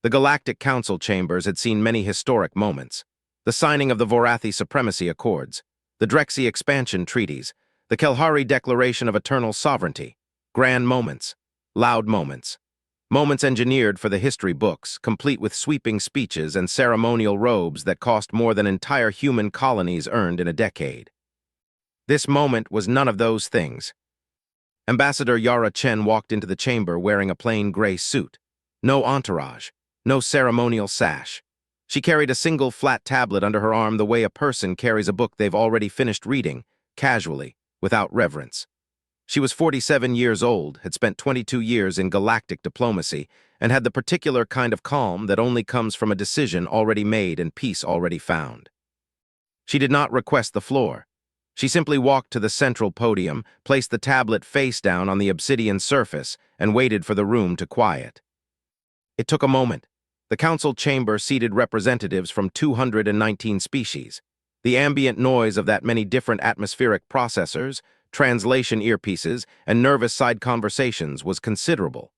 The Galactic Council chambers had seen many historic moments. The signing of the Vorathi Supremacy Accords, the Drexy Expansion Treaties, the Kelhari Declaration of Eternal Sovereignty. Grand moments, loud moments. Moments engineered for the history books, complete with sweeping speeches and ceremonial robes that cost more than entire human colonies earned in a decade. This moment was none of those things. Ambassador Yara Chen walked into the chamber wearing a plain gray suit. No entourage, no ceremonial sash. She carried a single flat tablet under her arm the way a person carries a book they've already finished reading, casually, without reverence. She was 47 years old, had spent 22 years in galactic diplomacy, and had the particular kind of calm that only comes from a decision already made and peace already found. She did not request the floor. She simply walked to the central podium, placed the tablet face down on the obsidian surface, and waited for the room to quiet. It took a moment. The council chamber seated representatives from 219 species. The ambient noise of that many different atmospheric processors, translation earpieces, and nervous side conversations was considerable.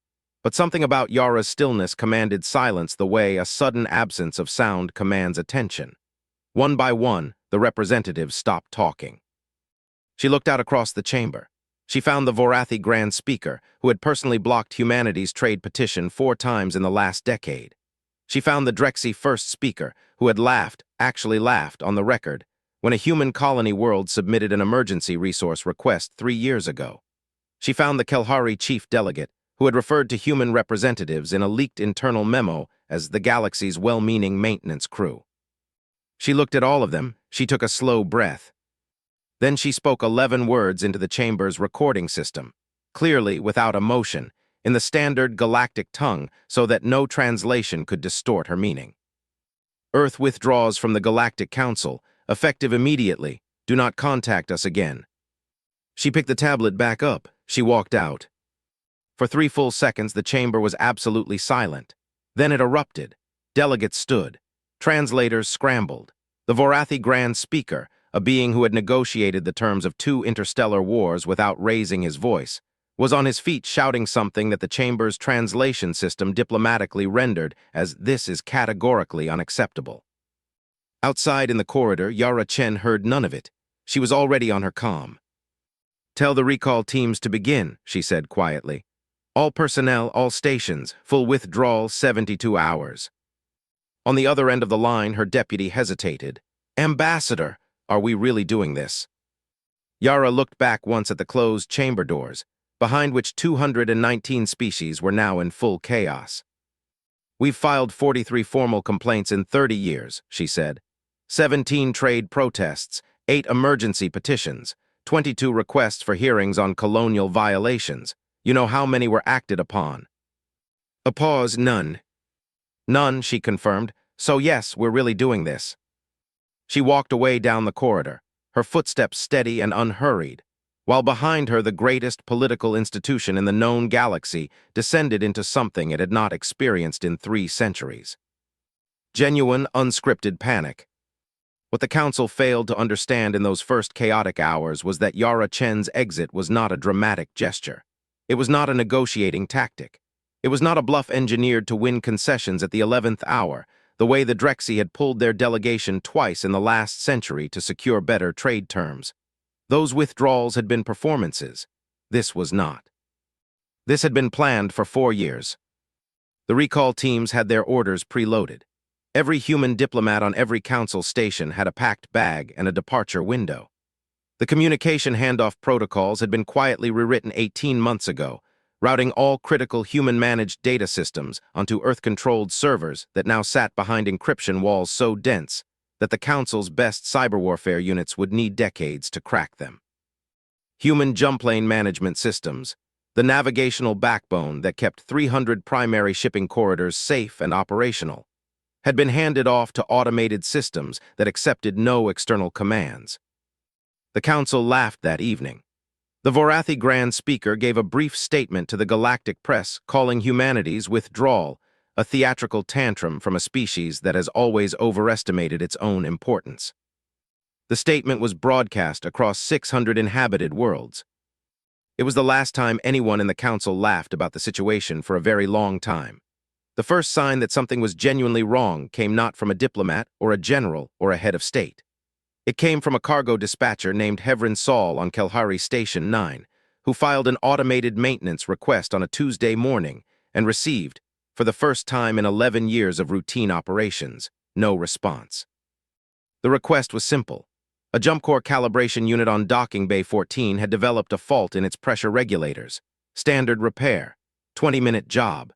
But something about Yara's stillness commanded silence the way a sudden absence of sound commands attention. One by one, the representatives stopped talking. She looked out across the chamber. She found the Vorathi Grand Speaker, who had personally blocked humanity's trade petition 4 times in the last decade. She found the Drexy First Speaker, who had actually laughed, on the record, when a human colony world submitted an emergency resource request 3 years ago. She found the Kelhari Chief Delegate, who had referred to human representatives in a leaked internal memo as the galaxy's well-meaning maintenance crew. She looked at all of them. She took a slow breath. Then she spoke 11 words into the chamber's recording system, clearly without emotion, in the standard galactic tongue so that no translation could distort her meaning. Earth withdraws from the Galactic Council, effective immediately. Do not contact us again. She picked the tablet back up. She walked out. For 3 full seconds, the chamber was absolutely silent. Then it erupted. Delegates stood. Translators scrambled. The Vorathi Grand Speaker, a being who had negotiated the terms of 2 interstellar wars without raising his voice, was on his feet shouting something that the chamber's translation system diplomatically rendered as "this is categorically unacceptable." Outside in the corridor, Yara Chen heard none of it. She was already on her comm. "Tell the recall teams to begin," she said quietly. "All personnel, all stations, full withdrawal 72 hours. On the other end of the line, her deputy hesitated. "Ambassador, are we really doing this?" Yara looked back once at the closed chamber doors, behind which 219 species were now in full chaos. "We've filed 43 formal complaints in 30 years, she said. 17 trade protests, 8 emergency petitions, 22 requests for hearings on colonial violations. You know how many were acted upon?" A pause. "None." "None," she confirmed. "So yes, we're really doing this." She walked away down the corridor, her footsteps steady and unhurried, while behind her the greatest political institution in the known galaxy descended into something it had not experienced in 3 centuries. Genuine, unscripted panic. What the council failed to understand in those first chaotic hours was that Yara Chen's exit was not a dramatic gesture. It was not a negotiating tactic. It was not a bluff engineered to win concessions at the 11th hour, the way the Drexy had pulled their delegation twice in the last century to secure better trade terms. Those withdrawals had been performances. This was not. This had been planned for 4 years. The recall teams had their orders preloaded. Every human diplomat on every council station had a packed bag and a departure window. The communication handoff protocols had been quietly rewritten 18 months ago, routing all critical human-managed data systems onto Earth-controlled servers that now sat behind encryption walls so dense that the Council's best cyber warfare units would need decades to crack them. Human jumplane management systems, the navigational backbone that kept 300 primary shipping corridors safe and operational, had been handed off to automated systems that accepted no external commands. The Council laughed that evening. The Vorathi Grand Speaker gave a brief statement to the galactic press calling humanity's withdrawal a theatrical tantrum from a species that has always overestimated its own importance. The statement was broadcast across 600 inhabited worlds. It was the last time anyone in the council laughed about the situation for a very long time. The first sign that something was genuinely wrong came not from a diplomat or a general or a head of state. It came from a cargo dispatcher named Hevrin Saul on Kelhari Station 9, who filed an automated maintenance request on a Tuesday morning and received, for the first time in 11 years of routine operations, no response. The request was simple. A jump core calibration unit on Docking Bay 14 had developed a fault in its pressure regulators. Standard repair. 20-minute job.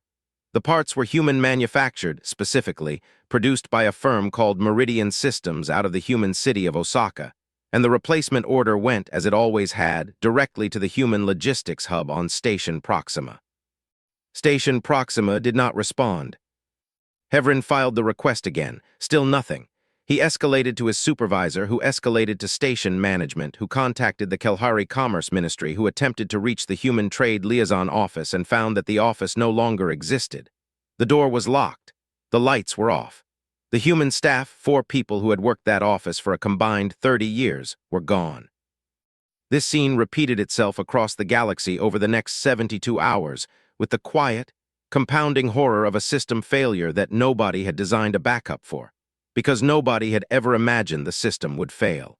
The parts were human-manufactured, specifically, produced by a firm called Meridian Systems out of the human city of Osaka, and the replacement order went, as it always had, directly to the human logistics hub on Station Proxima. Station Proxima did not respond. Hevrin filed the request again. Still nothing. He escalated to his supervisor, who escalated to station management, who contacted the Kelhari Commerce Ministry, who attempted to reach the Human Trade Liaison Office and found that the office no longer existed. The door was locked. The lights were off. The human staff, 4 people who had worked that office for a combined 30 years, were gone. This scene repeated itself across the galaxy over the next 72 hours, with the quiet, compounding horror of a system failure that nobody had designed a backup for, because nobody had ever imagined the system would fail.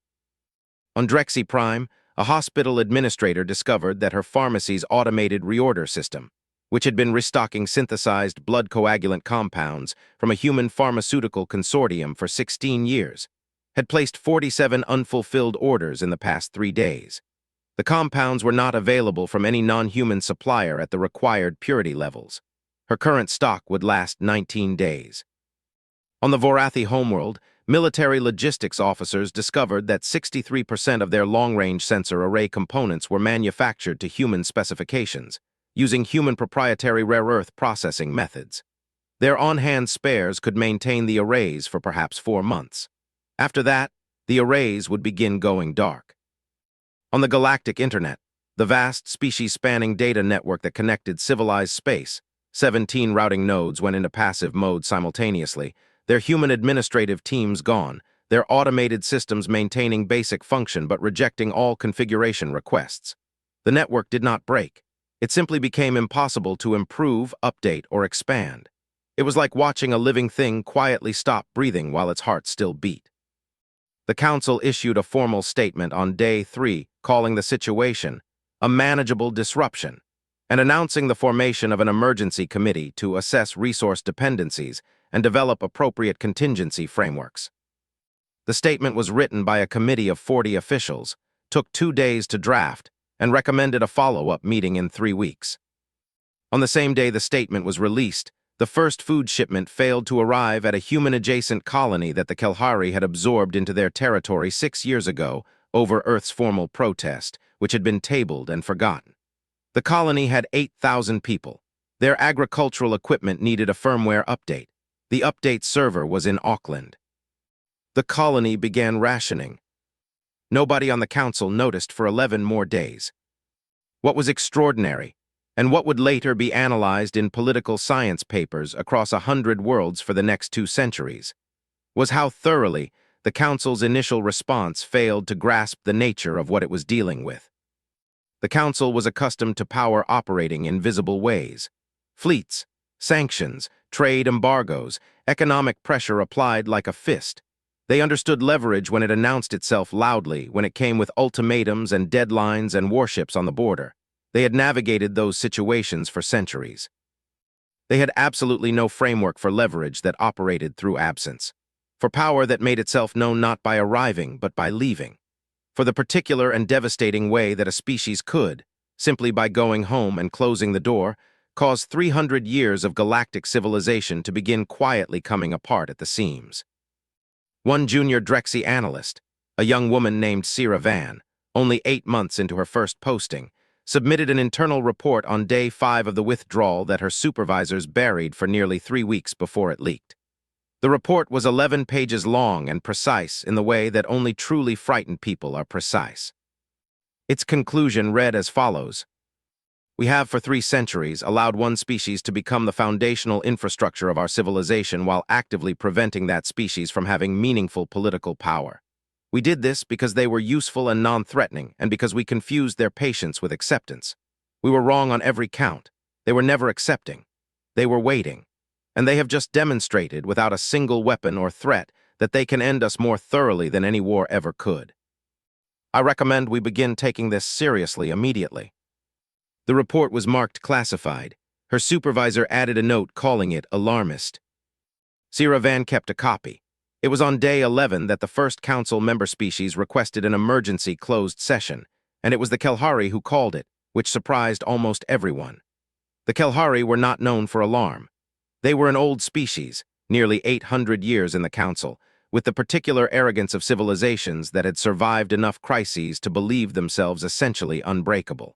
On Drexy Prime, a hospital administrator discovered that her pharmacy's automated reorder system, which had been restocking synthesized blood coagulant compounds from a human pharmaceutical consortium for 16 years, had placed 47 unfulfilled orders in the past 3 days. The compounds were not available from any non-human supplier at the required purity levels. Her current stock would last 19 days. On the Vorathi homeworld, military logistics officers discovered that 63% of their long-range sensor array components were manufactured to human specifications, using human proprietary rare earth processing methods. Their on-hand spares could maintain the arrays for perhaps 4 months. After that, the arrays would begin going dark. On the galactic internet, the vast species-spanning data network that connected civilized space, 17 routing nodes went into passive mode simultaneously, their human administrative teams gone, their automated systems maintaining basic function but rejecting all configuration requests. The network did not break. It simply became impossible to improve, update, or expand. It was like watching a living thing quietly stop breathing while its heart still beat. The Council issued a formal statement on Day 3, calling the situation a manageable disruption, and announcing the formation of an emergency committee to assess resource dependencies and develop appropriate contingency frameworks. The statement was written by a committee of 40 officials, took 2 days to draft, and recommended a follow-up meeting in 3 weeks. On the same day the statement was released, the first food shipment failed to arrive at a human-adjacent colony that the Kelhari had absorbed into their territory 6 years ago over Earth's formal protest, which had been tabled and forgotten. The colony had 8,000 people. Their agricultural equipment needed a firmware update. The update server was in Auckland. The colony began rationing. Nobody on the council noticed for 11 more days. What was extraordinary, and what would later be analyzed in political science papers across 100 worlds for the next 2 centuries, was how thoroughly the council's initial response failed to grasp the nature of what it was dealing with. The council was accustomed to power operating in visible ways. Fleets, sanctions, trade embargoes, economic pressure applied like a fist. They understood leverage when it announced itself loudly, when it came with ultimatums and deadlines and warships on the border. They had navigated those situations for centuries. They had absolutely no framework for leverage that operated through absence, for power that made itself known not by arriving but by leaving, for the particular and devastating way that a species could, simply by going home and closing the door, cause 300 years of galactic civilization to begin quietly coming apart at the seams. One junior Drexy analyst, a young woman named Sierra Van, only 8 months into her first posting, submitted an internal report on Day 5 of the withdrawal that her supervisors buried for nearly 3 weeks before it leaked. The report was 11 pages long and precise in the way that only truly frightened people are precise. Its conclusion read as follows: "We have for 3 centuries allowed one species to become the foundational infrastructure of our civilization while actively preventing that species from having meaningful political power. We did this because they were useful and non-threatening, and because we confused their patience with acceptance. We were wrong on every count. They were never accepting. They were waiting. And they have just demonstrated, without a single weapon or threat, that they can end us more thoroughly than any war ever could. I recommend we begin taking this seriously immediately." The report was marked classified. Her supervisor added a note calling it alarmist. Sierra Van kept a copy. It was on day 11 that the first council member species requested an emergency closed session, and it was the Kelhari who called it, which surprised almost everyone. The Kelhari were not known for alarm. They were an old species, nearly 800 years in the council, with the particular arrogance of civilizations that had survived enough crises to believe themselves essentially unbreakable.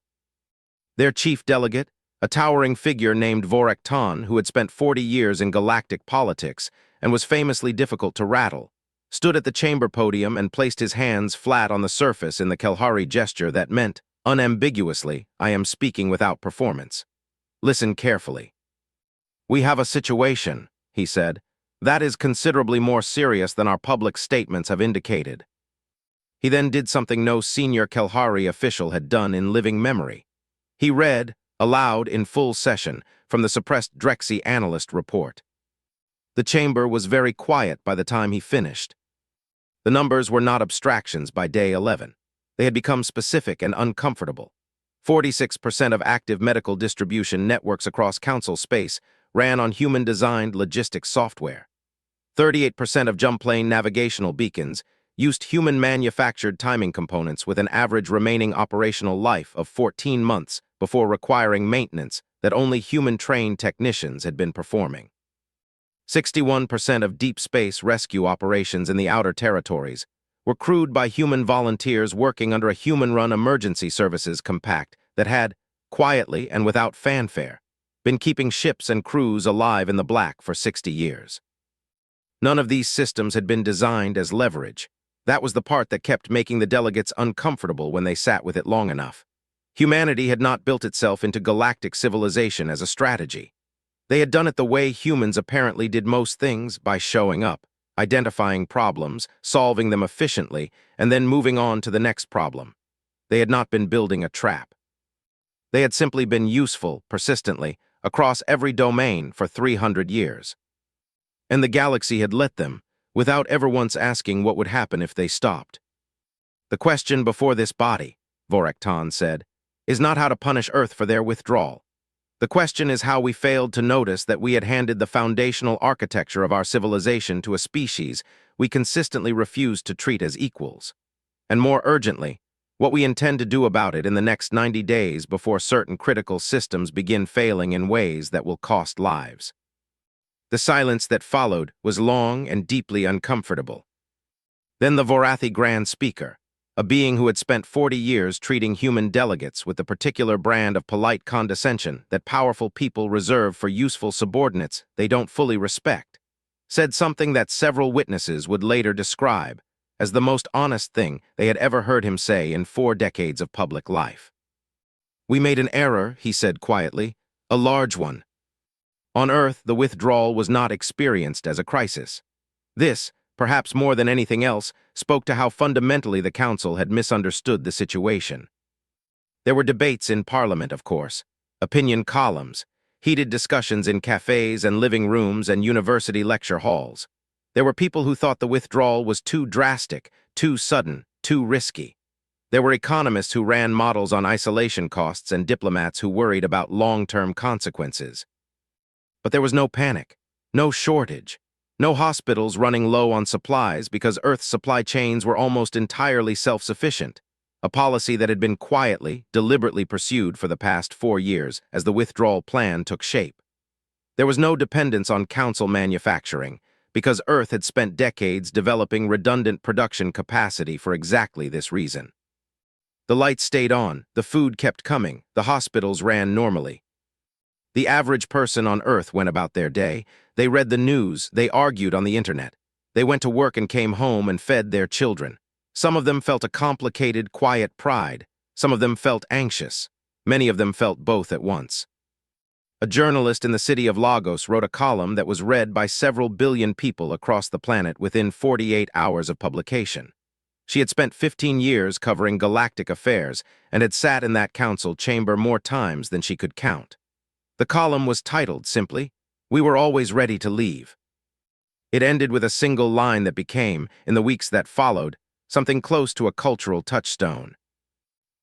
Their chief delegate, a towering figure named Vorak Tan, who had spent 40 years in galactic politics and was famously difficult to rattle, stood at the chamber podium and placed his hands flat on the surface in the Kelhari gesture that meant, unambiguously, "I am speaking without performance." Listen carefully. "We have a situation," he said, "that is considerably more serious than our public statements have indicated." He then did something no senior Kelhari official had done in living memory. He read, aloud in full session, from the suppressed Drexy analyst report. The chamber was very quiet by the time he finished. The numbers were not abstractions by day 11. They had become specific and uncomfortable. 46% of active medical distribution networks across council space ran on human-designed logistics software. 38% of jump plane navigational beacons used human-manufactured timing components with an average remaining operational life of 14 months before requiring maintenance that only human-trained technicians had been performing. 61% of deep space rescue operations in the outer territories were crewed by human volunteers working under a human-run emergency services compact that had, quietly and without fanfare, been keeping ships and crews alive in the black for 60 years. None of these systems had been designed as leverage. That was the part that kept making the delegates uncomfortable when they sat with it long enough. Humanity had not built itself into galactic civilization as a strategy. They had done it the way humans apparently did most things, by showing up, identifying problems, solving them efficiently, and then moving on to the next problem. They had not been building a trap. They had simply been useful, persistently, across every domain for 300 years. And the galaxy had let them, without ever once asking what would happen if they stopped. "The question before this body," Vorak Tan said, "is not how to punish Earth for their withdrawal. The question is how we failed to notice that we had handed the foundational architecture of our civilization to a species we consistently refused to treat as equals. And more urgently, what we intend to do about it in the next 90 days before certain critical systems begin failing in ways that will cost lives." The silence that followed was long and deeply uncomfortable. Then the Vorathi Grand Speaker, a being who had spent 40 years treating human delegates with the particular brand of polite condescension that powerful people reserve for useful subordinates they don't fully respect, said something that several witnesses would later describe as the most honest thing they had ever heard him say in 4 decades of public life. "We made an error," he said quietly, "a large one. On Earth, the withdrawal was not experienced as a crisis. This, perhaps more than anything else, spoke to how fundamentally the Council had misunderstood the situation. There were debates in Parliament, of course, opinion columns, heated discussions in cafes and living rooms and university lecture halls. There were people who thought the withdrawal was too drastic, too sudden, too risky. There were economists who ran models on isolation costs and diplomats who worried about long-term consequences. But there was no panic, no shortage, no hospitals running low on supplies because Earth's supply chains were almost entirely self-sufficient, a policy that had been quietly, deliberately pursued for the past 4 years as the withdrawal plan took shape. There was no dependence on council manufacturing because Earth had spent decades developing redundant production capacity for exactly this reason. The lights stayed on, the food kept coming, the hospitals ran normally. The average person on Earth went about their day. They read the news, they argued on the internet. They went to work and came home and fed their children. Some of them felt a complicated, quiet pride. Some of them felt anxious. Many of them felt both at once. A journalist in the city of Lagos wrote a column that was read by several billion people across the planet within 48 hours of publication. She had spent 15 years covering galactic affairs and had sat in that council chamber more times than she could count. The column was titled simply, We were always ready to leave. It ended with a single line that became, in the weeks that followed, something close to a cultural touchstone.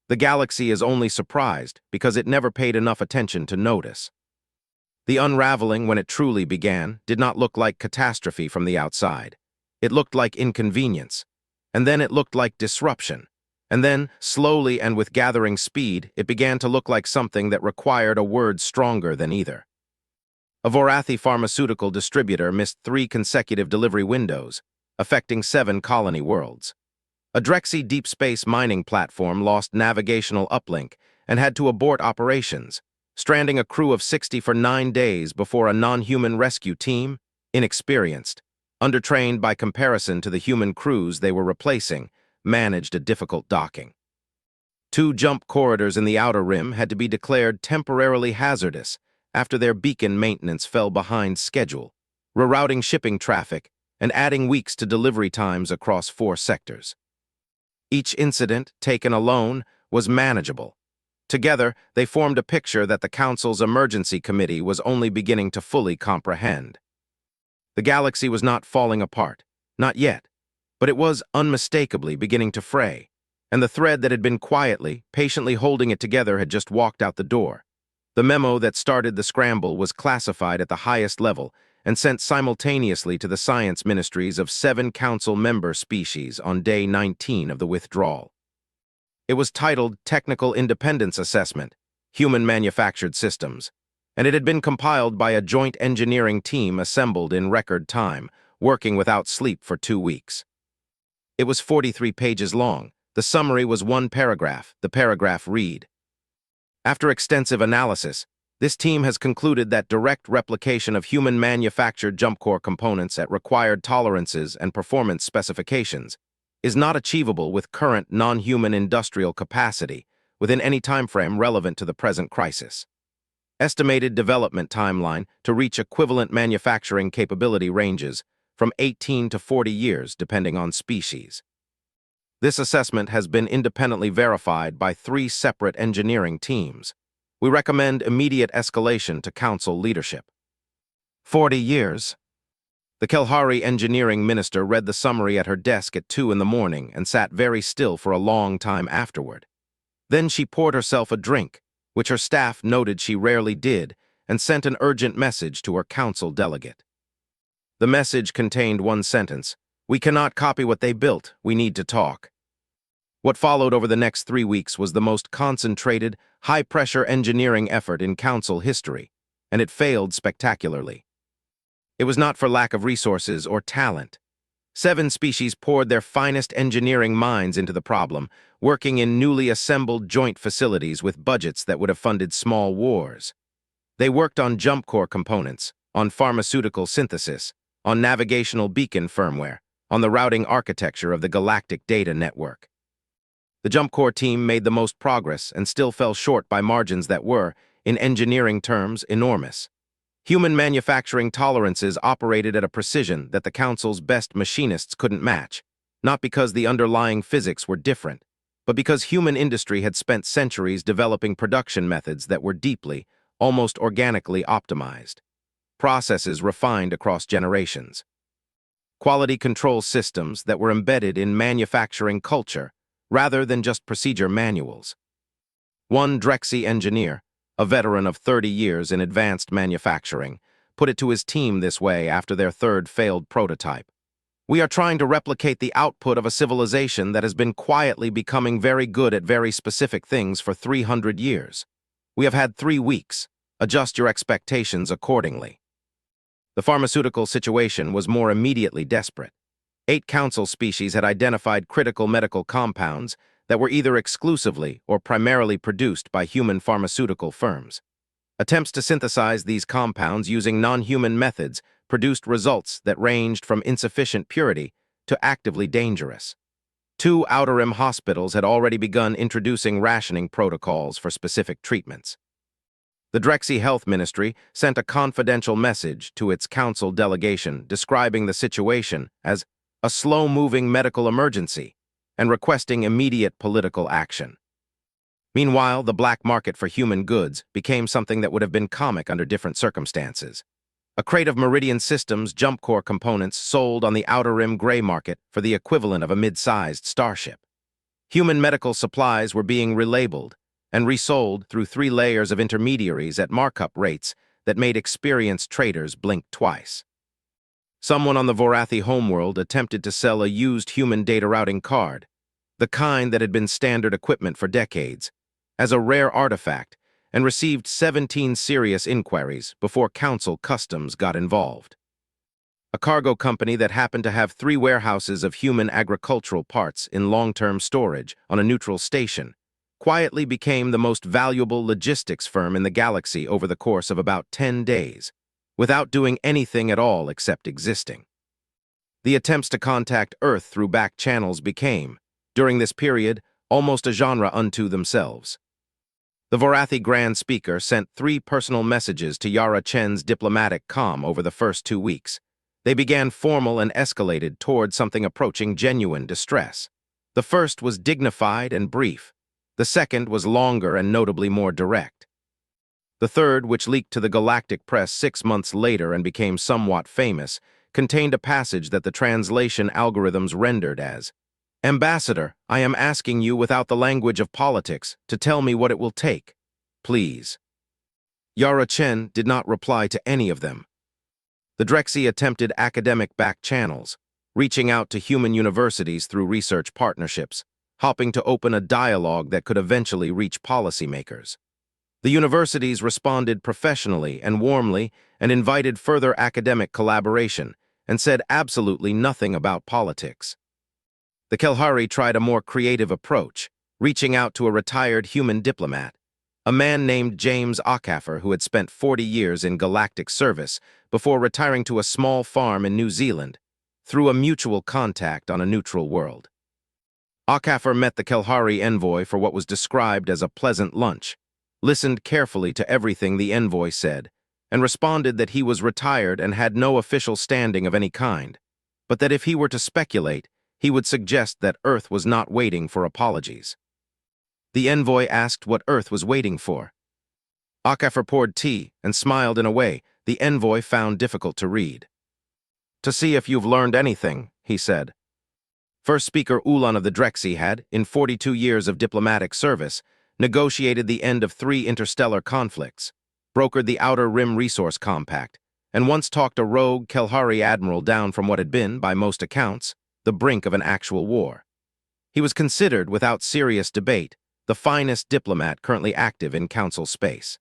The galaxy is only surprised because it never paid enough attention to notice. The unraveling, when it truly began, did not look like catastrophe from the outside. It looked like inconvenience. And then it looked like disruption. And then, slowly and with gathering speed, it began to look like something that required a word stronger than either. A Vorathi pharmaceutical distributor missed 3 consecutive delivery windows, affecting 7 colony worlds. A Drexy deep space mining platform lost navigational uplink and had to abort operations, stranding a crew of 60 for 9 days before a non-human rescue team, inexperienced, undertrained by comparison to the human crews they were replacing, managed a difficult docking. 2 jump corridors in the outer rim had to be declared temporarily hazardous after their beacon maintenance fell behind schedule, rerouting shipping traffic and adding weeks to delivery times across 4 sectors. Each incident, taken alone, was manageable. Together, they formed a picture that the Council's emergency committee was only beginning to fully comprehend. The galaxy was not falling apart, not yet, but it was unmistakably beginning to fray, and the thread that had been quietly, patiently holding it together had just walked out the door. The memo that started the scramble was classified at the highest level and sent simultaneously to the science ministries of 7 Council member species on day 19 of the withdrawal. It was titled Technical Independence Assessment, Human Manufactured Systems, and it had been compiled by a joint engineering team assembled in record time, working without sleep for 2 weeks. It was 43 pages long. The summary was 1 paragraph. The paragraph read, "After extensive analysis, this team has concluded that direct replication of human-manufactured jump core components at required tolerances and performance specifications is not achievable with current non-human industrial capacity within any timeframe relevant to the present crisis. Estimated development timeline to reach equivalent manufacturing capability ranges from 18 to 40 years depending on species. This assessment has been independently verified by 3 separate engineering teams. We recommend immediate escalation to Council leadership." 40 years. The Kelhari engineering minister read the summary at her desk at 2 in the morning and sat very still for a long time afterward. Then she poured herself a drink, which her staff noted she rarely did, and sent an urgent message to her Council delegate. The message contained 1 sentence: "We cannot copy what they built. We need to talk." What followed over the next 3 weeks was the most concentrated, high-pressure engineering effort in Council history, and it failed spectacularly. It was not for lack of resources or talent. 7 species poured their finest engineering minds into the problem, working in newly assembled joint facilities with budgets that would have funded small wars. They worked on jump core components, on pharmaceutical synthesis, on navigational beacon firmware, on the routing architecture of the galactic data network. The jump core team made the most progress and still fell short by margins that were, in engineering terms, enormous. Human manufacturing tolerances operated at a precision that the Council's best machinists couldn't match, not because the underlying physics were different, but because human industry had spent centuries developing production methods that were deeply, almost organically optimized. Processes refined across generations. Quality control systems that were embedded in manufacturing culture, rather than just procedure manuals. One Drexy engineer, a veteran of 30 years in advanced manufacturing, put it to his team this way after their 3rd failed prototype. "We are trying to replicate the output of a civilization that has been quietly becoming very good at very specific things for 300 years. We have had 3 weeks. Adjust your expectations accordingly." The pharmaceutical situation was more immediately desperate. 8 Council species had identified critical medical compounds that were either exclusively or primarily produced by human pharmaceutical firms. Attempts to synthesize these compounds using non-human methods produced results that ranged from insufficient purity to actively dangerous. 2 Outer Rim hospitals had already begun introducing rationing protocols for specific treatments. The Drexy Health Ministry sent a confidential message to its Council delegation describing the situation as a slow-moving medical emergency and requesting immediate political action. Meanwhile, the black market for human goods became something that would have been comic under different circumstances. a crate of Meridian Systems jump core components sold on the Outer Rim gray market for the equivalent of a mid-sized starship. Human medical supplies were being relabeled and resold through 3 layers of intermediaries at markup rates that made experienced traders blink twice. Someone on the Vorathi homeworld attempted to sell a used human data routing card, the kind that had been standard equipment for decades, as a rare artifact, and received 17 serious inquiries before Council Customs got involved. A cargo company that happened to have 3 warehouses of human agricultural parts in long-term storage on a neutral station quietly became the most valuable logistics firm in the galaxy over the course of about 10 days, without doing anything at all except existing. The attempts to contact Earth through back channels became, during this period, almost a genre unto themselves. The Vorathi Grand Speaker sent 3 personal messages to Yara Chen's diplomatic comm over the first 2 weeks. They began formal and escalated toward something approaching genuine distress. The first was dignified and brief. The second was longer and notably more direct. The third, which leaked to the galactic press 6 months later and became somewhat famous, contained a passage that the translation algorithms rendered as, "Ambassador, I am asking you without the language of politics to tell me what it will take. Please." Yara Chen did not reply to any of them. The Drexy attempted academic back channels, reaching out to human universities through research partnerships, hoping to open a dialogue that could eventually reach policymakers. The universities responded professionally and warmly and invited further academic collaboration and said absolutely nothing about politics. The Kelhari tried a more creative approach, reaching out to a retired human diplomat, a man named James Ockafer who had spent 40 years in galactic service before retiring to a small farm in New Zealand, through a mutual contact on a neutral world. Ockafer met the Kelhari envoy for what was described as a pleasant lunch, listened carefully to everything the envoy said, and responded that he was retired and had no official standing of any kind, but that if he were to speculate, he would suggest that Earth was not waiting for apologies. The envoy asked what Earth was waiting for. Ockafer poured tea and smiled in a way the envoy found difficult to read. "To see if you've learned anything," he said. First Speaker Ulan of the Drexy had, in 42 years of diplomatic service, negotiated the end of 3 interstellar conflicts, brokered the Outer Rim Resource Compact, and once talked a rogue Kelhari admiral down from what had been, by most accounts, the brink of an actual war. He was considered, without serious debate, the finest diplomat currently active in Council space.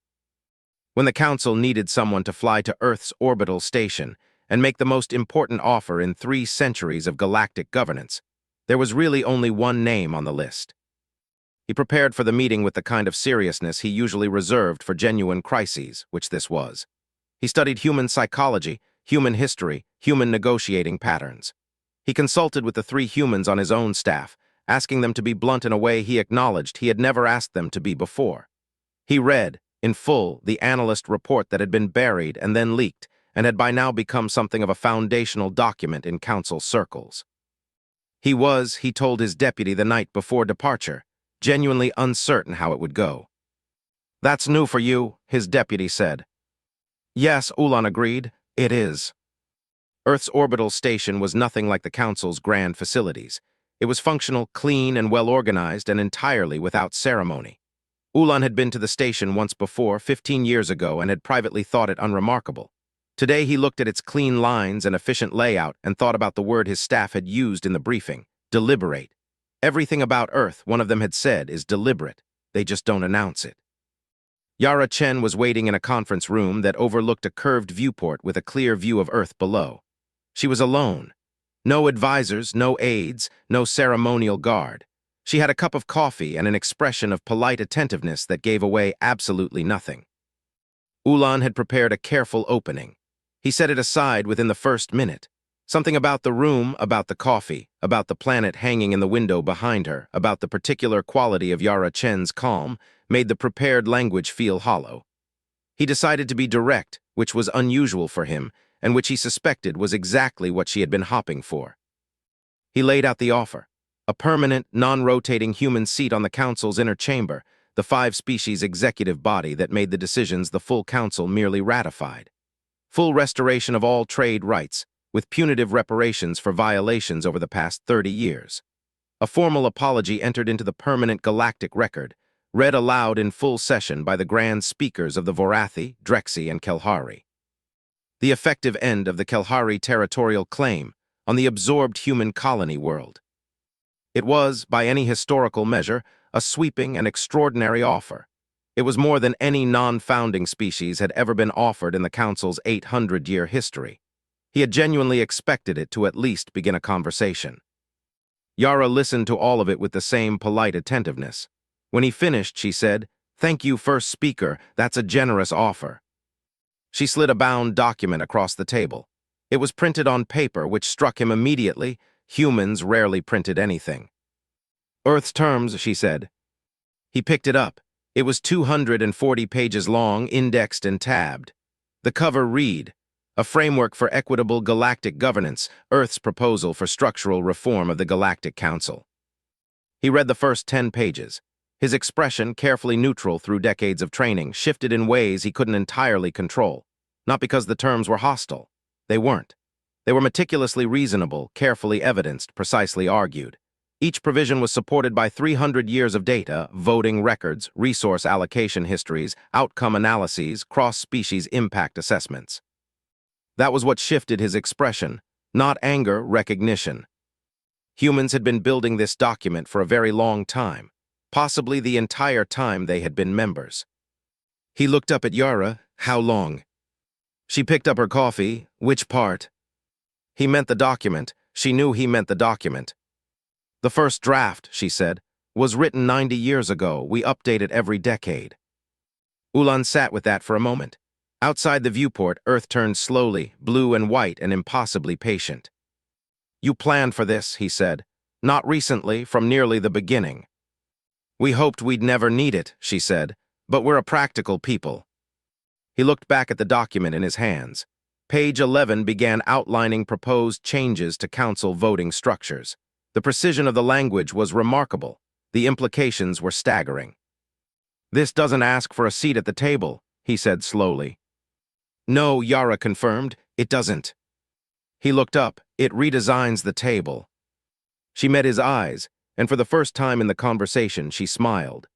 When the Council needed someone to fly to Earth's orbital station and make the most important offer in 3 centuries of galactic governance, there was really only one name on the list. He prepared for the meeting with the kind of seriousness he usually reserved for genuine crises, which this was. He studied human psychology, human history, human negotiating patterns. He consulted with the 3 humans on his own staff, asking them to be blunt in a way he acknowledged he had never asked them to be before. He read, in full, the analyst report that had been buried and then leaked, and had by now become something of a foundational document in Council circles. He was, he told his deputy the night before departure, genuinely uncertain how it would go. "That's new for you," his deputy said. "Yes," Ulan agreed, "it is." Earth's orbital station was nothing like the Council's grand facilities. It was functional, clean, and well-organized, and entirely without ceremony. Ulan had been to the station once before, 15 years ago, and had privately thought it unremarkable. Today he looked at its clean lines and efficient layout and thought about the word his staff had used in the briefing: deliberate. Everything about Earth, one of them had said, is deliberate. They just don't announce it. Yara Chen was waiting in a conference room that overlooked a curved viewport with a clear view of Earth below. She was alone. No advisors, no aides, no ceremonial guard. She had a cup of coffee and an expression of polite attentiveness that gave away absolutely nothing. Ulan had prepared a careful opening. He set it aside within the first minute. Something about the room, about the coffee, about the planet hanging in the window behind her, about the particular quality of Yara Chen's calm, made the prepared language feel hollow. He decided to be direct, which was unusual for him, and which he suspected was exactly what she had been hopping for. He laid out the offer: a permanent, non-rotating human seat on the Council's inner chamber, the 5-species executive body that made the decisions the full Council merely ratified. full restoration of all trade rights, with punitive reparations for violations over the past 30 years. A formal apology entered into the permanent galactic record, read aloud in full session by the grand speakers of the Vorathi, Drexy, and Kelhari. The effective end of the Kelhari territorial claim on the absorbed human colony world. It was, by any historical measure, a sweeping and extraordinary offer. It was more than any non-founding species had ever been offered in the Council's 800-year history. He had genuinely expected it to at least begin a conversation. Yara listened to all of it with the same polite attentiveness. When he finished, she said, "Thank you, first speaker, that's a generous offer." She slid a bound document across the table. It was printed on paper, which struck him immediately. Humans rarely printed anything. "Earth's terms," she said. He picked it up. It was 240 pages long, indexed and tabbed. The cover read, "A Framework for Equitable Galactic Governance, Earth's Proposal for Structural Reform of the Galactic Council." He read the first 10 pages. His expression, carefully neutral through decades of training, shifted in ways he couldn't entirely control. Not because the terms were hostile. They weren't. They were meticulously reasonable, carefully evidenced, precisely argued. Each provision was supported by 300 years of data, voting records, resource allocation histories, outcome analyses, cross-species impact assessments. That was what shifted his expression, not anger, recognition. Humans had been building this document for a very long time, possibly the entire time they had been members. He looked up at Yara. "How long?" She picked up her coffee. "Which part?" He meant the document. She knew he meant the document. "The first draft," she said, "was written 90 years ago. We update it every decade." Ulan sat with that for a moment. Outside the viewport, Earth turned slowly, blue and white and impossibly patient. "You planned for this," he said. "Not recently, from nearly the beginning." "We hoped we'd never need it," she said, "but we're a practical people." He looked back at the document in his hands. Page 11 began outlining proposed changes to council voting structures. The precision of the language was remarkable. The implications were staggering. "This doesn't ask for a seat at the table," he said slowly. "No," Yara confirmed, "it doesn't." He looked up. "It redesigns the table." She met his eyes, and for the first time in the conversation, she smiled.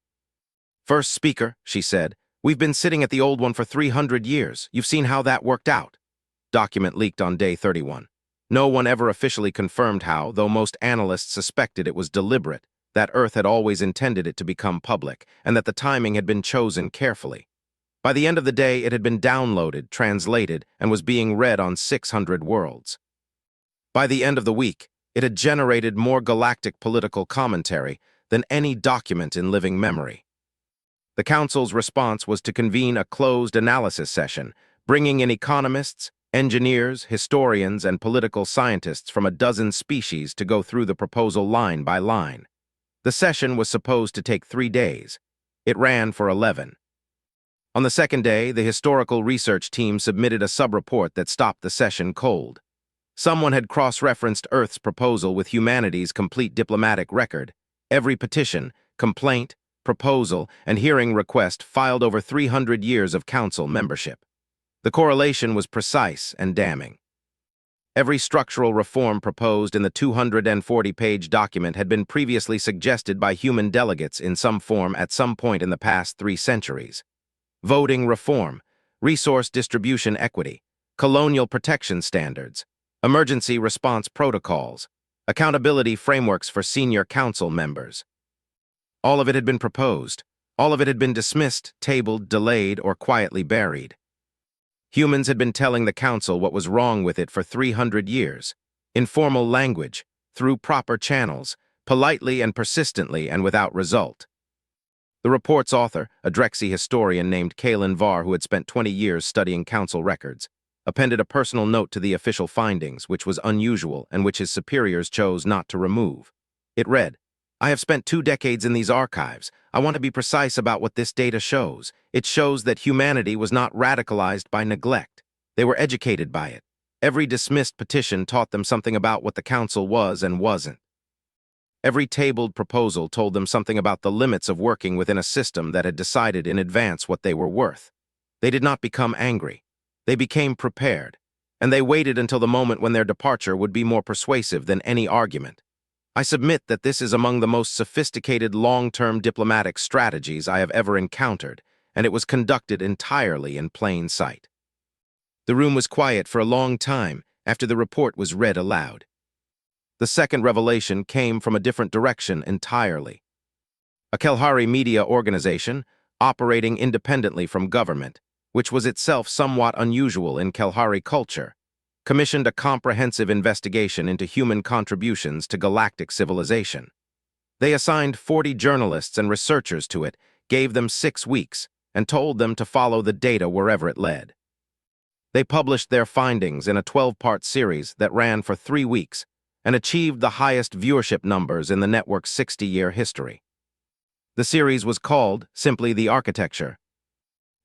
"First speaker," she said, "we've been sitting at the old one for 300 years. You've seen how that worked out." Document leaked on day 31. No one ever officially confirmed how, though most analysts suspected it was deliberate, that Earth had always intended it to become public, and that the timing had been chosen carefully. By the end of the day, it had been downloaded, translated, and was being read on 600 worlds. By the end of the week, it had generated more galactic political commentary than any document in living memory. The Council's response was to convene a closed analysis session, bringing in economists, engineers, historians, and political scientists from a dozen species to go through the proposal line by line. The session was supposed to take 3 days. It ran for 11. On the second day, the historical research team submitted a sub-report that stopped the session cold. Someone had cross-referenced Earth's proposal with humanity's complete diplomatic record. Every petition, complaint, proposal, and hearing request filed over 300 years of council membership. The correlation was precise and damning. Every structural reform proposed in the 240-page document had been previously suggested by human delegates in some form at some point in the past 3 centuries. Voting reform, resource distribution equity, colonial protection standards, emergency response protocols, accountability frameworks for senior council members. All of it had been proposed. All of it had been dismissed, tabled, delayed, or quietly buried. Humans had been telling the Council what was wrong with it for 300 years, in formal language, through proper channels, politely and persistently and without result. The report's author, a Drexy historian named Kalen Var who had spent 20 years studying Council records, appended a personal note to the official findings, which was unusual and which his superiors chose not to remove. It read, "I have spent 2 decades in these archives. I want to be precise about what this data shows. It shows that humanity was not radicalized by neglect. They were educated by it. Every dismissed petition taught them something about what the Council was and wasn't. Every tabled proposal told them something about the limits of working within a system that had decided in advance what they were worth. They did not become angry. They became prepared, and they waited until the moment when their departure would be more persuasive than any argument. I submit that this is among the most sophisticated long-term diplomatic strategies I have ever encountered, and it was conducted entirely in plain sight. The room was quiet for a long time after the report was read aloud. The second revelation came from a different direction entirely. A Kalahari media organization, operating independently from government, which was itself somewhat unusual in Kalahari culture, commissioned a comprehensive investigation into human contributions to galactic civilization. They assigned 40 journalists and researchers to it, gave them 6 weeks, and told them to follow the data wherever it led. They published their findings in a 12-part series that ran for 3 weeks and achieved the highest viewership numbers in the network's 60-year history. The series was called simply The Architecture.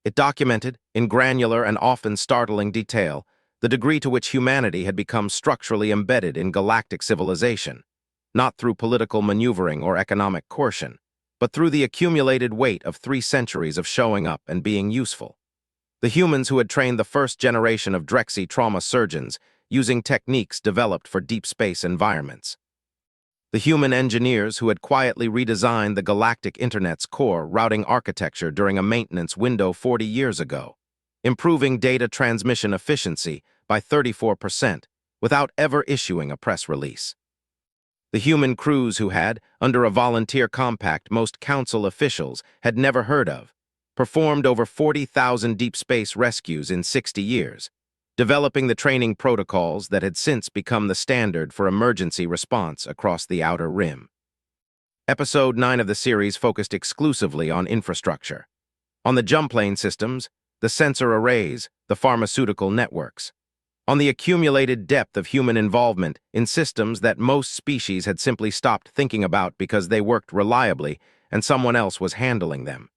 It documented, in granular and often startling detail, the degree to which humanity had become structurally embedded in galactic civilization, not through political maneuvering or economic coercion, but through the accumulated weight of 3 centuries of showing up and being useful. The humans who had trained the first generation of Drexy trauma surgeons using techniques developed for deep space environments. The human engineers who had quietly redesigned the galactic internet's core routing architecture during a maintenance window 40 years ago, improving data transmission efficiency by 34% without ever issuing a press release. The human crews who had, under a volunteer compact most council officials had never heard of, performed over 40,000 deep space rescues in 60 years, developing the training protocols that had since become the standard for emergency response across the Outer Rim. Episode 9 of the series focused exclusively on infrastructure, on the jump plane systems, the sensor arrays, the pharmaceutical networks, on the accumulated depth of human involvement in systems that most species had simply stopped thinking about because they worked reliably and someone else was handling them.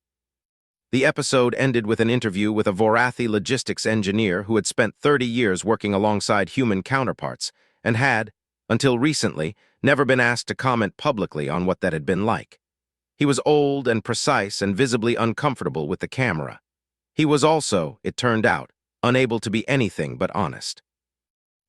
The episode ended with an interview with a Vorathi logistics engineer who had spent 30 years working alongside human counterparts and had, until recently, never been asked to comment publicly on what that had been like. He was old and precise and visibly uncomfortable with the camera. He was also, it turned out, unable to be anything but honest.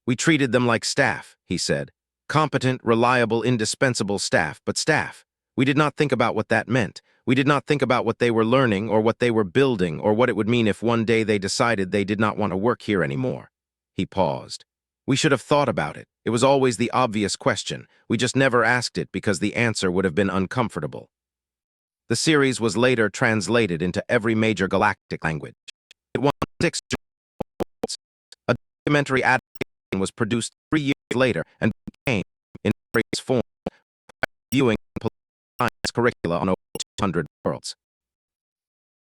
"We treated them like staff," he said. "Competent, reliable, indispensable staff, but staff. We did not think about what that meant. We did not think about what they were learning or what they were building or what it would mean if one day they decided they did not want to work here anymore." He paused. "We should have thought about it. It was always the obvious question. We just never asked it because the answer would have been uncomfortable." The series was later translated into every major galactic language. It won 6 awards. A documentary adaptation was produced 3 years later and became, in various forms, viewing science curricula on over 200 worlds.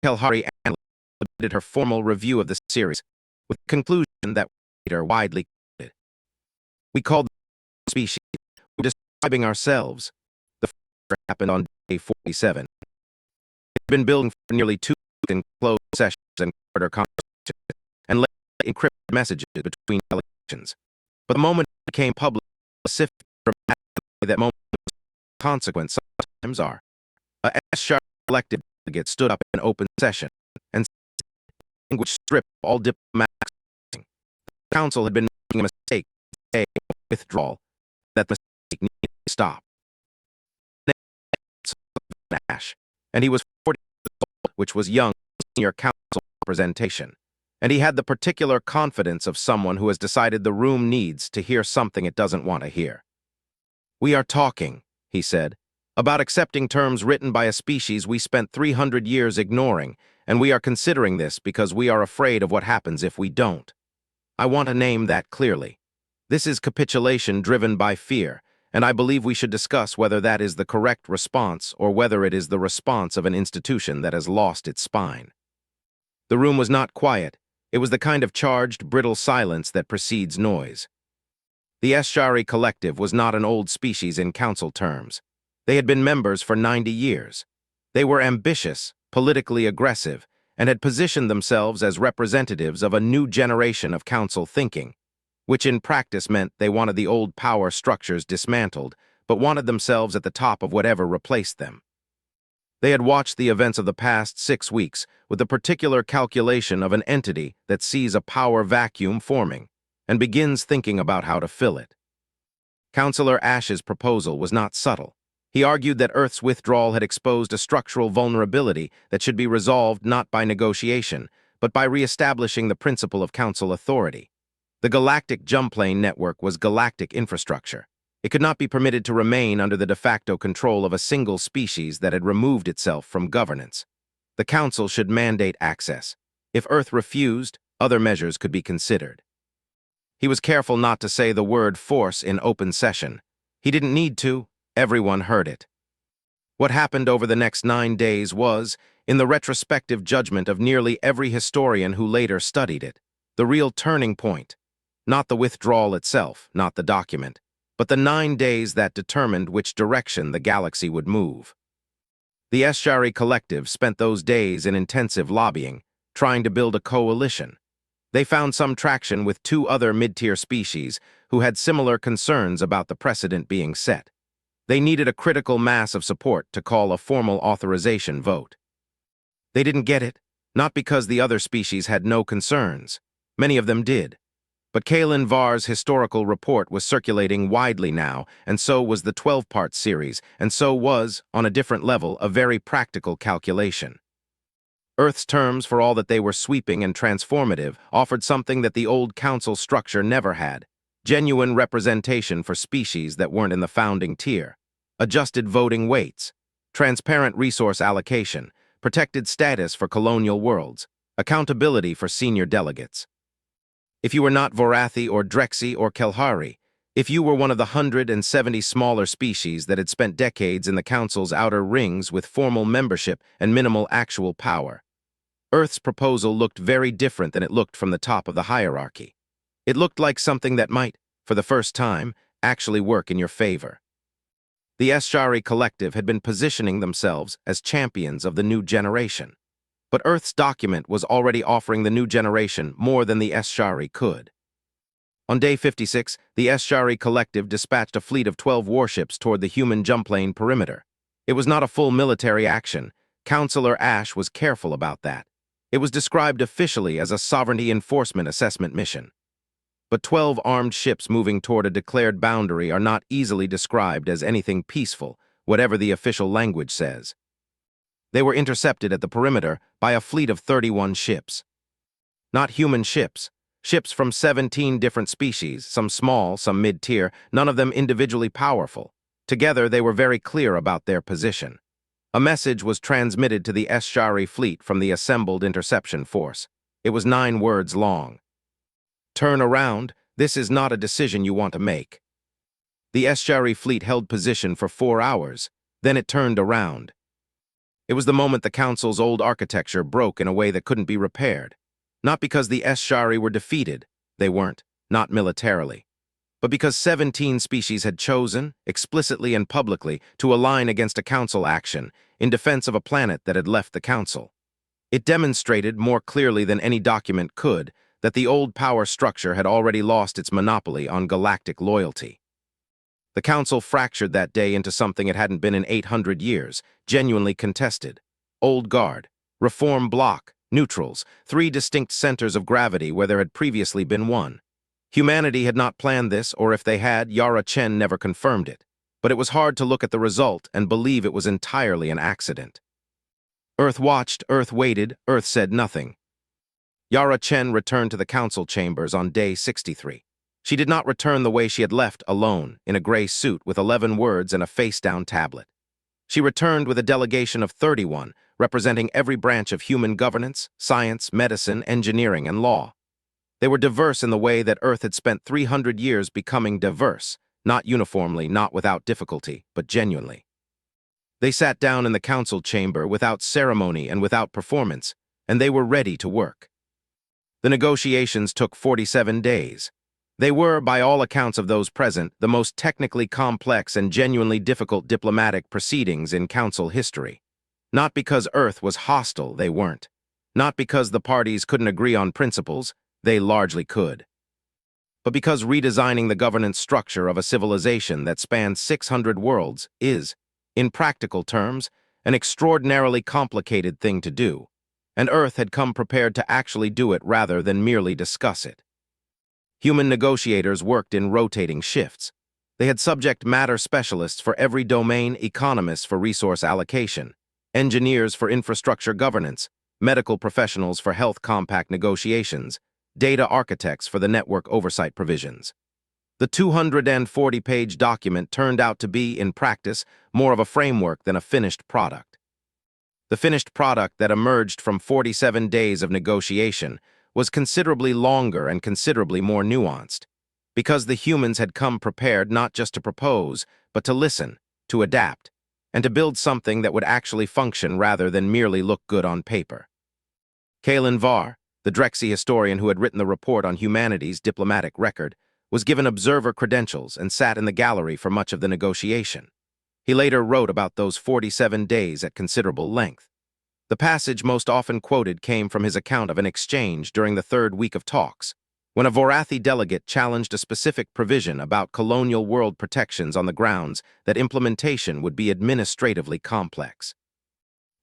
Kalahari analyst submitted her formal review of the series, with the conclusion that later widely quoted. "We called the species. We were describing ourselves. The first happened on day 47. It had been building for nearly 2 weeks in closed sessions and quarter conversations, and later encrypted messages between delegations. But the moment it became public, specific, dramatic, that moment was consequence sometimes are. A S-sharp elected delegate stood up in open session and said, language stripped all diplomatic. The council had been making a mistake, a withdrawal. That mistake needed to stop." Nash, and he was 40 years old, which was young senior council representation, and he had the particular confidence of someone who has decided the room needs to hear something it doesn't want to hear. "We are talking," he said, "about accepting terms written by a species we spent 300 years ignoring, and we are considering this because we are afraid of what happens if we don't. I want to name that clearly. This is capitulation driven by fear, and I believe we should discuss whether that is the correct response or whether it is the response of an institution that has lost its spine." The room was not quiet. It was the kind of charged, brittle silence that precedes noise. The Eschari Collective was not an old species in council terms. They had been members for 90 years. They were ambitious, politically aggressive, and had positioned themselves as representatives of a new generation of council thinking, which in practice meant they wanted the old power structures dismantled, but wanted themselves at the top of whatever replaced them. They had watched the events of the past 6 weeks with the particular calculation of an entity that sees a power vacuum forming and begins thinking about how to fill it. Counselor Ash's proposal was not subtle. He argued that Earth's withdrawal had exposed a structural vulnerability that should be resolved not by negotiation, but by re-establishing the principle of council authority. The galactic jump plane network was galactic infrastructure. It could not be permitted to remain under the de facto control of a single species that had removed itself from governance. The Council should mandate access. If Earth refused, other measures could be considered. He was careful not to say the word force in open session. He didn't need to. Everyone heard it. What happened over the next 9 days was, in the retrospective judgment of nearly every historian who later studied it, the real turning point. Not the withdrawal itself, not the document, but the 9 days that determined which direction the galaxy would move. The HFY collective spent those days in intensive lobbying, trying to build a coalition. They found some traction with 2 other mid-tier species who had similar concerns about the precedent being set. They needed a critical mass of support to call a formal authorization vote. They didn't get it, not because the other species had no concerns. Many of them did. But Kalin Var's historical report was circulating widely now, and so was the 12-part series, and so was, on a different level, a very practical calculation. Earth's terms, for all that they were sweeping and transformative, offered something that the old council structure never had: genuine representation for species that weren't in the founding tier, adjusted voting weights, transparent resource allocation, protected status for colonial worlds, accountability for senior delegates. If you were not Vorathi or Drexy or Kelhari, if you were one of the 170 smaller species that had spent decades in the Council's outer rings with formal membership and minimal actual power, Earth's proposal looked very different than it looked from the top of the hierarchy. It looked like something that might, for the first time, actually work in your favor. The HFY collective had been positioning themselves as champions of the new generation. But Earth's document was already offering the new generation more than the HFY could. On day 56, the HFY collective dispatched a fleet of 12 warships toward the human jump plane perimeter. It was not a full military action. Counselor Ash was careful about that. It was described officially as a sovereignty enforcement assessment mission. But 12 armed ships moving toward a declared boundary are not easily described as anything peaceful, whatever the official language says. They were intercepted at the perimeter by a fleet of 31 ships. Not human ships. Ships from 17 different species, some small, some mid-tier, none of them individually powerful. Together, they were very clear about their position. A message was transmitted to the HFY fleet from the assembled interception force. It was 9 words long. Turn around. This is not a decision you want to make. The HFY fleet held position for 4 hours. Then it turned around. It was the moment the Council's old architecture broke in a way that couldn't be repaired. Not because the HFY were defeated, they weren't, not militarily, but because 17 species had chosen, explicitly and publicly, to align against a Council action in defense of a planet that had left the Council. It demonstrated, more clearly than any document could, that the old power structure had already lost its monopoly on galactic loyalty. The Council fractured that day into something it hadn't been in 800 years, genuinely contested. Old Guard, Reform Bloc, Neutrals, 3 distinct centers of gravity where there had previously been one. Humanity had not planned this, or if they had, Yara Chen never confirmed it. But it was hard to look at the result and believe it was entirely an accident. Earth watched, Earth waited, Earth said nothing. Yara Chen returned to the Council chambers on day 63. She did not return the way she had left, alone, in a gray suit with 11 words and a face-down tablet. She returned with a delegation of 31, representing every branch of human governance, science, medicine, engineering, and law. They were diverse in the way that Earth had spent 300 years becoming diverse, not uniformly, not without difficulty, but genuinely. They sat down in the Council chamber without ceremony and without performance, and they were ready to work. The negotiations took 47 days. They were, by all accounts of those present, the most technically complex and genuinely difficult diplomatic proceedings in Council history. Not because Earth was hostile, they weren't. Not because the parties couldn't agree on principles, they largely could. But because redesigning the governance structure of a civilization that spans 600 worlds is, in practical terms, an extraordinarily complicated thing to do, and Earth had come prepared to actually do it rather than merely discuss it. Human negotiators worked in rotating shifts. They had subject matter specialists for every domain, economists for resource allocation, engineers for infrastructure governance, medical professionals for health compact negotiations, data architects for the network oversight provisions. The 240-page document turned out to be, in practice, more of a framework than a finished product. The finished product that emerged from 47 days of negotiation was considerably longer and considerably more nuanced, because the humans had come prepared not just to propose, but to listen, to adapt, and to build something that would actually function rather than merely look good on paper. Kalen Varr, the Drexy historian who had written the report on humanity's diplomatic record, was given observer credentials and sat in the gallery for much of the negotiation. He later wrote about those 47 days at considerable length. The passage most often quoted came from his account of an exchange during the third week of talks, when a Vorathi delegate challenged a specific provision about colonial world protections on the grounds that implementation would be administratively complex.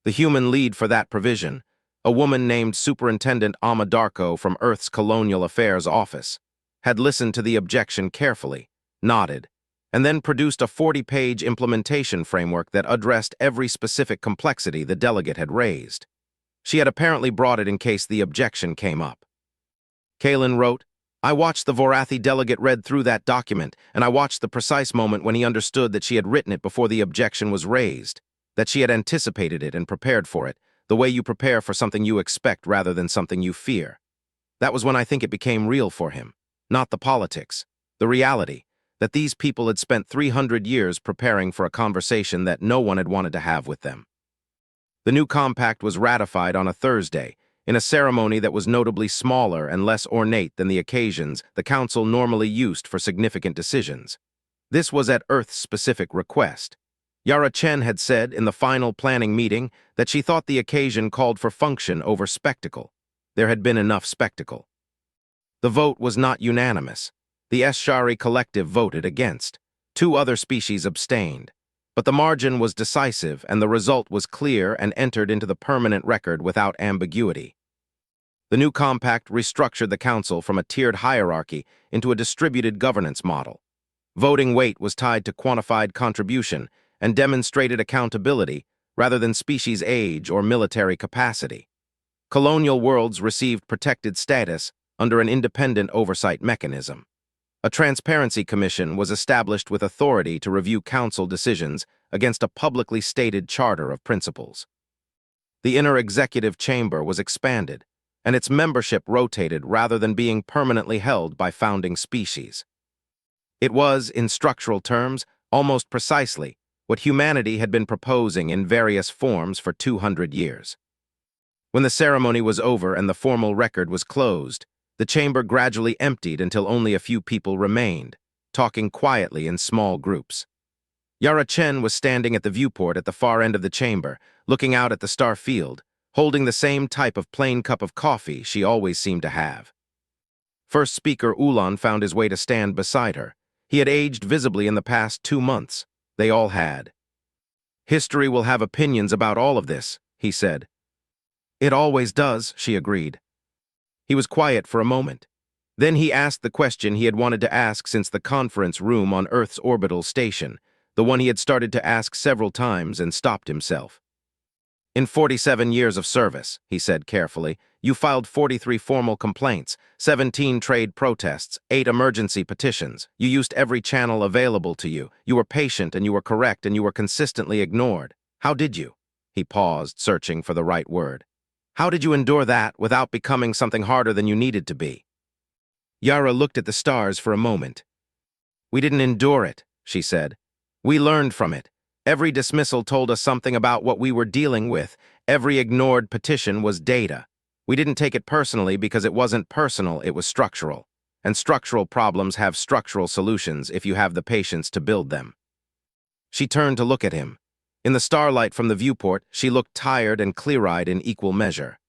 The human lead for that provision, a woman named Superintendent Amadarko from Earth's Colonial Affairs Office, had listened to the objection carefully, nodded, and then produced a 40-page implementation framework that addressed every specific complexity the delegate had raised. She had apparently brought it in case the objection came up. Kalen wrote, "I watched the Vorathi delegate read through that document, and I watched the precise moment when he understood that she had written it before the objection was raised, that she had anticipated it and prepared for it, the way you prepare for something you expect rather than something you fear. That was when I think it became real for him. Not the politics, the reality, that these people had spent 300 years preparing for a conversation that no one had wanted to have with them." The new compact was ratified on a Thursday, in a ceremony that was notably smaller and less ornate than the occasions the Council normally used for significant decisions. This was at Earth's specific request. Yara Chen had said in the final planning meeting that she thought the occasion called for function over spectacle. There had been enough spectacle. The vote was not unanimous. The Eschari collective voted against. 2 other species abstained. But the margin was decisive, and the result was clear and entered into the permanent record without ambiguity. The new compact restructured the Council from a tiered hierarchy into a distributed governance model. Voting weight was tied to quantified contribution and demonstrated accountability rather than species age or military capacity. Colonial worlds received protected status under an independent oversight mechanism. A transparency commission was established with authority to review council decisions against a publicly stated charter of principles. The inner executive chamber was expanded, and its membership rotated rather than being permanently held by founding species. It was, in structural terms, almost precisely what humanity had been proposing in various forms for 200 years. When the ceremony was over and the formal record was closed, the chamber gradually emptied until only a few people remained, talking quietly in small groups. Yara Chen was standing at the viewport at the far end of the chamber, looking out at the star field, holding the same type of plain cup of coffee she always seemed to have. First speaker Ulan found his way to stand beside her. He had aged visibly in the past 2 months. They all had. "History will have opinions about all of this," he said. "It always does," she agreed. He was quiet for a moment. Then he asked the question he had wanted to ask since the conference room on Earth's orbital station, the one he had started to ask several times and stopped himself. "In 47 years of service," he said carefully, "you filed 43 formal complaints, 17 trade protests, 8 emergency petitions. You used every channel available to you. You were patient and you were correct and you were consistently ignored. How did you?" He paused, searching for the right word. "How did you endure that without becoming something harder than you needed to be?" Yara looked at the stars for a moment. "We didn't endure it," she said. "We learned from it. Every dismissal told us something about what we were dealing with. Every ignored petition was data. We didn't take it personally because it wasn't personal, it was structural. And structural problems have structural solutions if you have the patience to build them." She turned to look at him. In the starlight from the viewport, she looked tired and clear-eyed in equal measure.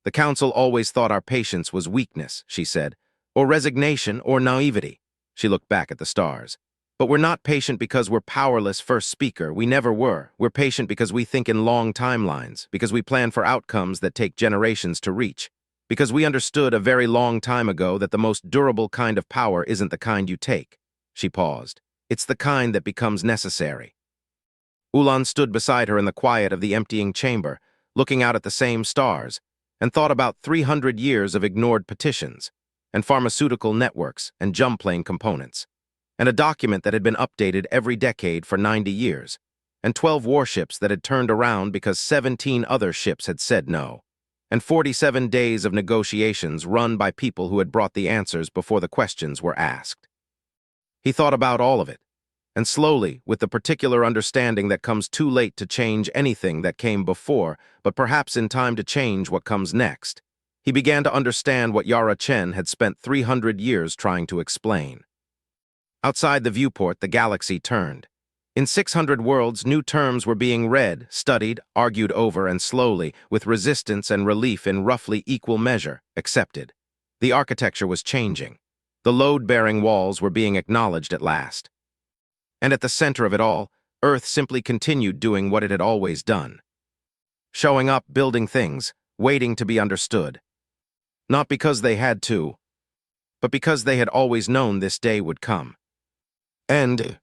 "The Council always thought our patience was weakness," she said, "or resignation or naivety." She looked back at the stars. But we're not patient because we're powerless first speaker. We never were. We're patient because we think in long timelines, because we plan for outcomes that take generations to reach, because we understood a very long time ago that the most durable kind of power isn't the kind you take. She paused. It's the kind that becomes necessary. Ulan stood beside her in the quiet of the emptying chamber, looking out at the same stars, and thought about 300 years of ignored petitions, and pharmaceutical networks and jump plane components, and a document that had been updated every decade for 90 years, and 12 warships that had turned around because 17 other ships had said no, and 47 days of negotiations run by people who had brought the answers before the questions were asked. He thought about all of it, and slowly, with the particular understanding that comes too late to change anything that came before, but perhaps in time to change what comes next, he began to understand what Yara Chen had spent 300 years trying to explain. Outside the viewport, the galaxy turned. In 600 worlds, new terms were being read, studied, argued over, and slowly, with resistance and relief in roughly equal measure, accepted. The architecture was changing. The load-bearing walls were being acknowledged at last. And at the center of it all, Earth simply continued doing what it had always done. Showing up, building things, waiting to be understood. Not because they had to, but because they had always known this day would come. And